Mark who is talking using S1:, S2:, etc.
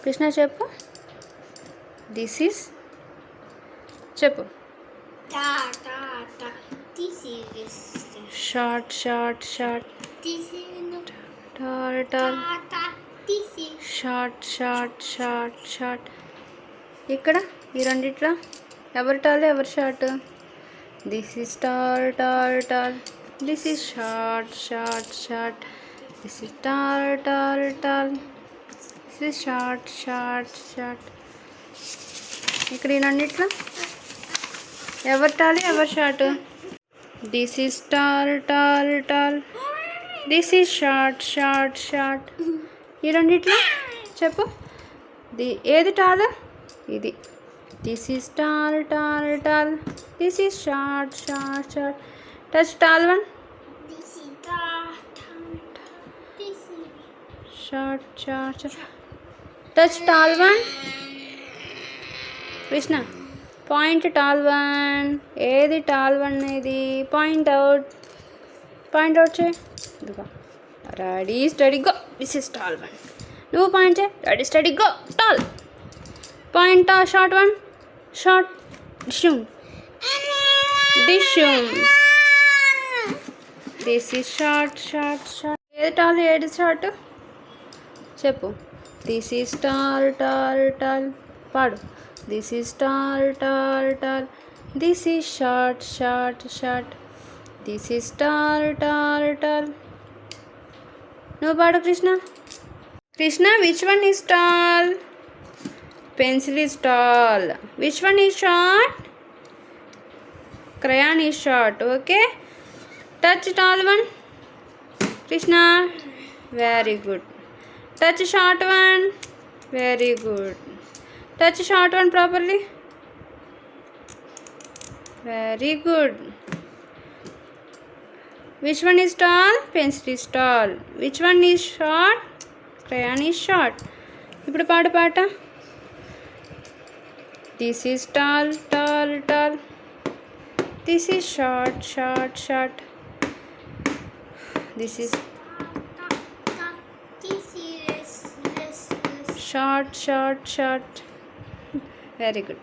S1: కృష్ణ చెప్పు. This is చెప్పు. Short short short. Tall tall. Short short short short. ఇక్కడ ఈ రెండిట్లో ఎవరు టాల్ ఎవరు short? This is tall tall tall. This is short short short. This is tall tall tall. This is short short short. ఇక్కడ ఈ రెండిట్లో ఎవరు tall ఎవరు short? This is tall tall tall. This is short short short. ఈ రెండిట్లో చెప్పు. ఏది tall? ఇది. This is tall tall tall. This is short short short. Touch tall one. Short short short. Touch tall one. Krishna point tall one. ఏది tall one? ఇది point out. Point out చేయి. ఇదిగో ready steady go. This is tall one. నువ్వు point చేయి. Ready steady go. Tall. Point short one. Short డిషుమ్. డిషుమ్. This is short short short. ఏది tall ఏది షార్ట్ చెప్పు. This is tall tall tall. పాడు. This is tall tall tall. This is short short short. This is tall tall tall. నువ్వు పాడు Krishna. Krishna which one is tall? Pencil is tall. Which one is short? Crayon is short. Okay. Touch tall one. Krishna very good. Touch short one. Very good. Touch short one properly. Very good. Which one is tall? Pencil is tall. Which one is short? Crayon is short. ఇప్పుడు పాడు పాట. This is tall, tall, tall. This is short, short, short. This is short, short, short. Very good.